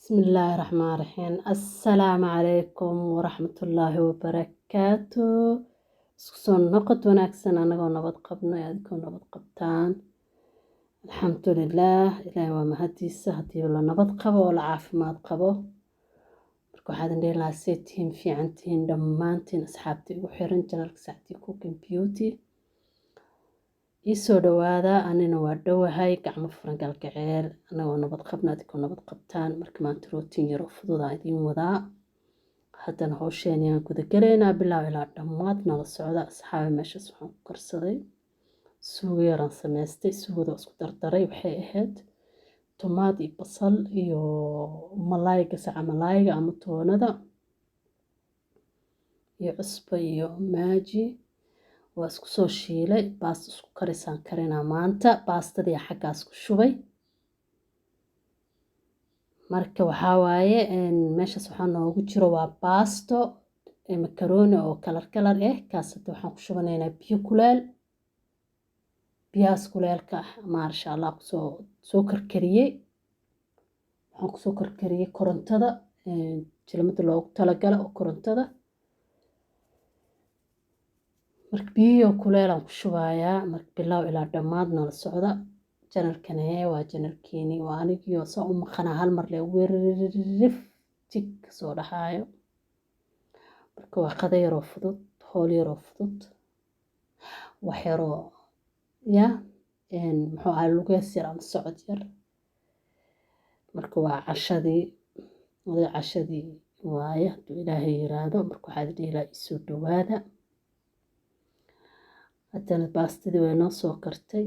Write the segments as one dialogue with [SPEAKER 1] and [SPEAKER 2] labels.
[SPEAKER 1] بسم الله الرحمن الرحيم السلام عليكم ورحمة الله وبركاته سكسون نقد وناكسن أنا نبض قبنا يدكم نبض قبتان الحمد لله إلهي وما هديسة هدي ولا نبض قبو ولا عافماد قبو marka waxaad indhihi lahaa seetihiin fiicantihiin dhammaantiin asxaabtii ugu xiran janalka sacdii cooking beauty isoo dhawaada anina waa dhowahay gacmo furan galgaceel anagoo nabad qabna adikoo nabad qabtaan marka maanta rootiin yar oo fudud aan idiin wadaa haddana hawsheeni aan guda galaynaa bilow ilaa dhammaad nala socda asxaabi meeshaas waxaan ku karsaday suugo yaraan samaystay suugada isku dardaray waxay ahayd tomaad iyo basal iyo malaayga saca malaayga ama toonada iyo cusbo iyo maaji waa isku soo shiilay baasta isku karisaan karinaa maanta baastadii xaggaas ku shubay marka waxaa waaye meeshaas waxaa noogu jiro waa baasto makarooni oo kalar kaas hadda waxaan ku shubanaynaa biyo kuleel biyahaas kuleelka ah maasha allah soo karkariyey waxaan kusoo karkariyey korontada jilmada loogu talagala oo korontada marka biyo kuleelaan ku shubayaa marka bilow ilaa dhammaad nala socda janalkana waa janalkeeni waa anigii soo u maqanaa hal mar le werrif jig soo dhahaayo marka waa qada yaroo fudud hool yaroo fudud wax yaroo muxuu ahaa lugeys yar ama socod yar marka waa cashadii waaye hadduu ilaahay yiraahdo marka waxaad dhihi lahaa isoo dhawaada haddana baastadii way noo soo kartay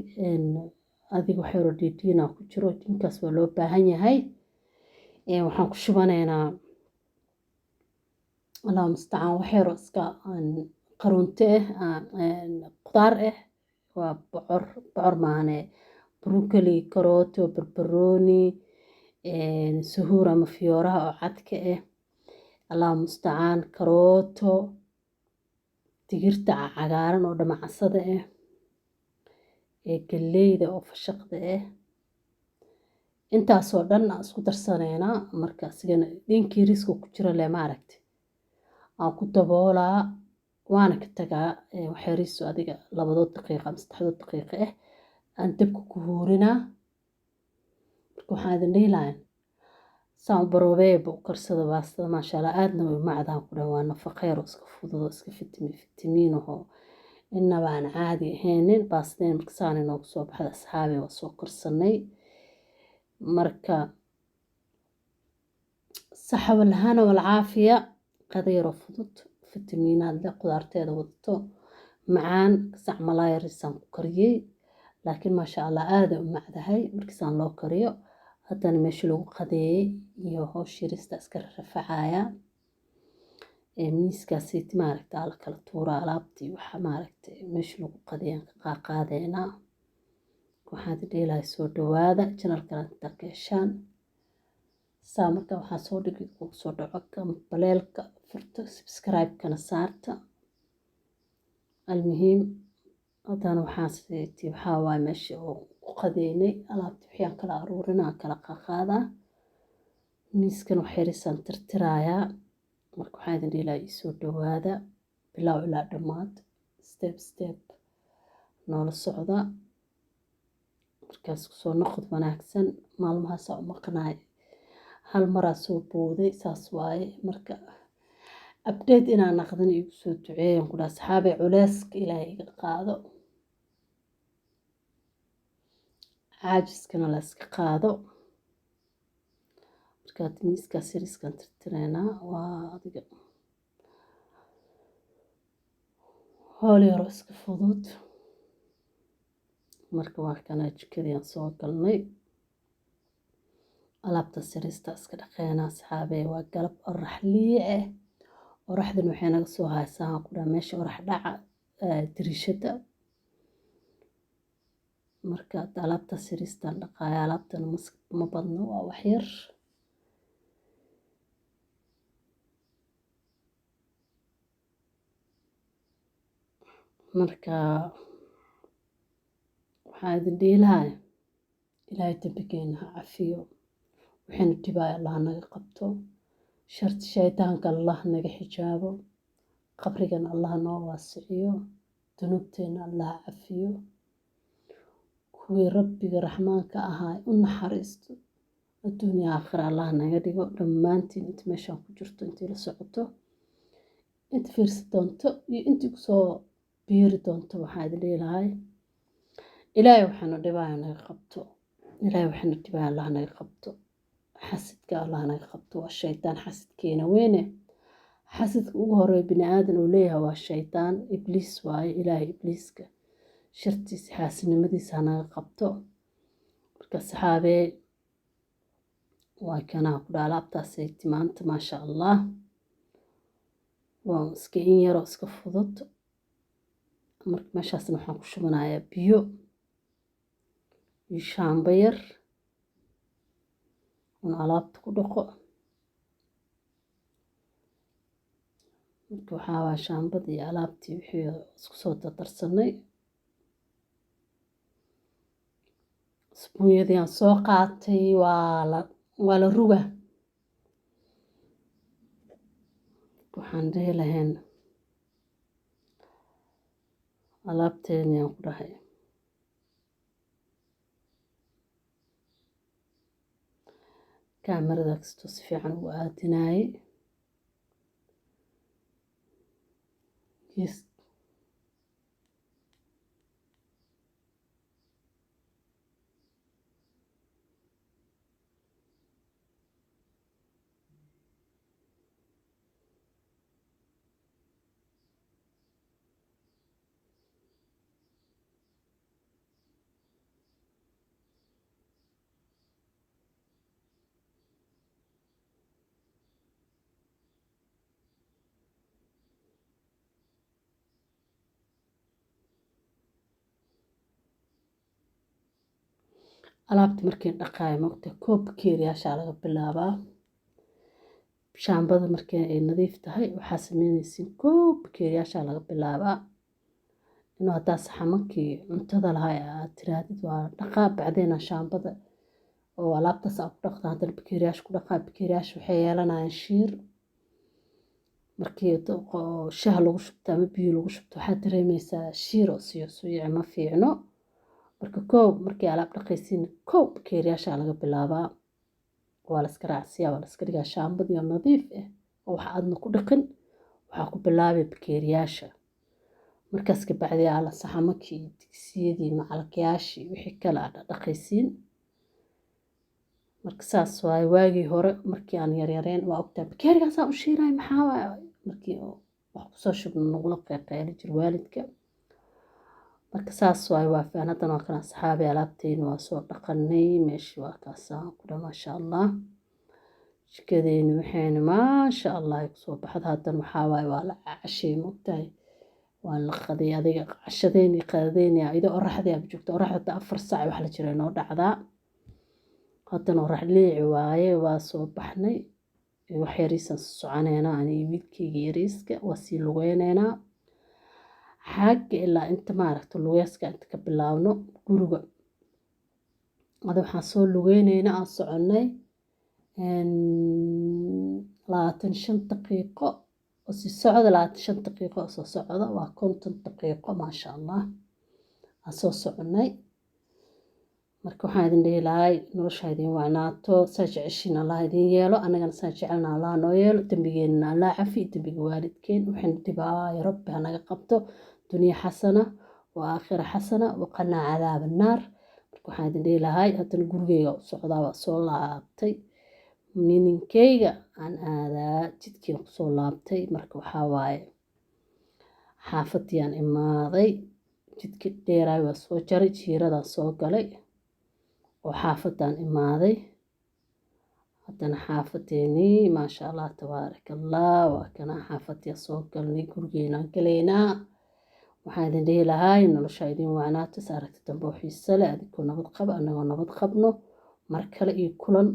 [SPEAKER 1] adiga wax yaroo dhiidhiinaa ku jiro dinkaas waa loo baahan yahay waxaan ku shubanaynaa allah mustacaan wax yaroo iska qaruunte qudaar waa bocor maahane broccoli karooto barbarooni suhuur ama fiyooraha oo cadka allah mustacaan karooto digirta cagaaran oo dhamacasada galleyda oo fashaqda intaasoo dhan aan isku darsanaynaa marka asigana dhinkii riska ku jira le maaragti aan ku daboolaa waana ka tagaa waxyariisu adiga 2 daqiiqo ama 3 daqiiqo aan dabka ku huurinaa marka waxaan idin dhihi lahaa saan baroobeeba u karsada baastada maasha allah aadna way macdaan ku dhan waa nafaqo yar oo iska fudud oo iska fitamiin ahoo innaba aan caadi ahaynin baasteen marka saan inoogu soo baxda asxaabi waa soo karsanay marka saxa walhana walcaafiya qada yaroo fudud fitamiinaad leh qudaarteeda wadato macaan sac malaay risaan ku kariyey laakiin maasha allah aada u macdahay markiisaan loo kariyo haddana meesha lagu qadeeyey iyo hoosh yarista iska rafacaya miiskaasiiti maaragta ala kala tuuraa alaabtii waxa maaragta meesha lagu qadeeyaan ka qaaqaadeynaa waxaad dhihilahay soo dhawaada janalkana intaa ka heshaan saa marka waxaa soo dhigi kugu soo dhaco baleelka furta subscribe-kana saarta almuhiim haddana waxaa waaye meesha oo ku qadeynay alaabtii wixii kala aruurinaa kala qaaqaadaa miiskan wax yarisaan tirtirayaa marka waxaan idin dhihi lahaa isoo dhawaada bilow ilaa dhammaad step noola socda markaas kusoo noqod wanaagsan maalmahaasaa u maqnaay hal maraa soo booday saas waaye marka update inaan naqdan igu soo duceeyan ku dhaha asxaabay culeyska ilaahay iga qaado caajiskana la iska qaado markaad miiskaas yariskaan tirtiraynaa waa adiga hool yaroo iska fudud marka waa kana jikadiyaan soo galnay alaabtaas yarista iska dhaqeynaa asxaabey waa galab orax liice oraxdan waxay naga soo haysaa ku dhaha meesha orax dhaca diriishada marka alaabtaas yaristaan dhaqaaya alaabtana ma badno waa wax yar marka waxaan idin dhihi lahaa ilaahay dambigeena ha cafiyo waxayna dhibaya allah naga qabto sharti shaydaanka allah naga xijaabo qabrigan allah noo waasiciyo dunuubteena allah cafiyo kuwii rabbiga raxmaanka ahaa u naxariisto adduunya aakhira allah naga dhigo dhammaantiin inta meeshaan ku jirto intii la socoto inta fiirsi doonto iyo intii kusoo biiri doonto waxaa idin leelahay ilaahay waxaana dhibaya naga qabto ilaahay waxaana dhibaya allah naga qabto xasidka allah naga qabto waa shaydaan xasidkeena weyne xasidka ugu horeeya bini aadan uu leeyahay waa shaydaan ibliis waaye ilaahay ibliiska shartiisa xaasinimadiisa naga qabto marka saxaabee waa kanaa ku dhaa alaabtaasay timaanta maasha allah waa iska in yaroo iska fudud marka meeshaasna waxaan ku shubanayaa biyo iyo shaambo yar un alaabta ku dhaqo marka waxaa waa shaambadii iyo alaabtii wixii isku soo dardarsanay isbuunyadii aan soo qaatay waa la ruga waxaan dhihi lahayn alaabteeni aan ku dhahay kaamirada kastoo si fiican u aadinayay gees alaabta markii dhaqaayo maogta koob bakeeriyaashaa laga bilaabaa shaambada markii ay nadiif tahay waxaa sameynaysiin koob bakeeriyaashaa laga bilaabaa inuu haddaa saxamankii cuntada lahaa aad tiraadid waa dhaqaa bacdeena shaambada oo alaabtaas aad ku dhaqdaa haddana bakeeriyaasha ku dhaqaa bakeeriyaasha waxay yeelanayaan shiir markii shaah lagu shubto ama biyo lagu shubto waxaad dareemaysaa shiir oo siyo suyici ma fiicno marka koob markii alaab dhaqaysiin koob bakeeriyaashaa laga bilaabaa waa la iska raacsiyaa waa la iska dhigaa shaambadii oo nadiif ah oo wax aadna ku dhaqin waxaa ku bilaabay bakeeriyaasha markaas ka bacdi ala saxamakii digsiyadii macalkayaashii wixii kale aad dhaqaysiin marka saas waaye waagii hore markii aan yaryareen waa ogtaa bakeerigaasaan u shiiray maxaa waaye markii wax kusoo shubno nagula qeyqeyli jir waalidka marka saas waaye waa fiican haddana waa kana saxaabay alaabteyni waa soo dhaqanay meeshii waa kaasaan ku dha maasha allah jikadeeni waxayna maasha allah ay kusoo baxda haddana waxaa waaye waa la cashay mogtahay waa la qaday adiga cashadeeni qadadeeni ida oraxdii aad joogto oraxda 4 saac wax la jiray noo dhacdaa haddana orax leeci waaye waa soo baxnay wax yariisan soconeena ani wiilkayga yariiska waa sii lugeyneena xagga ilaa inta maaragta lugeeska inta ka bilaabno guriga ada waxaan soo lugeyneyna aan soconay 25 daqiiqo oo si socda 25 daqiiqo oo soo socda waa 50 daqiiqo maasha allah aan soo soconay marka waxaan idin dhihi lahay nolosha idin wacnaato saa jeceshiin allah idin yeelo annagana saa jecelna allah noo yeelo dembigeenna allah cafi dembiga waalidkeen waxayna dhibaa ya rabbi hanaga qabto dunya xasana wa aakhira xasana waqana cadaab annaar marka waxaan idin dhihi lahay haddana gurigeyga u socdaa waa soo laabtay mininkeyga aan aadaa jidkii kusoo laabtay marka waxaa waaye xaafadii aan imaaday jidkii dheeraay waa soo jaray jiiradaan soo galay oo xaafadaan imaaday haddana xaafadeenii maasha allah tabaaraka allah waa kana xaafadii soo galnay gurigeenaan galaynaa waxaan idin dhihi lahay nolosha idin wacnaato saaragta dambe oo xiiso leh adigoo nabad qaba annagoo nabad qabno mar kale iyo kulan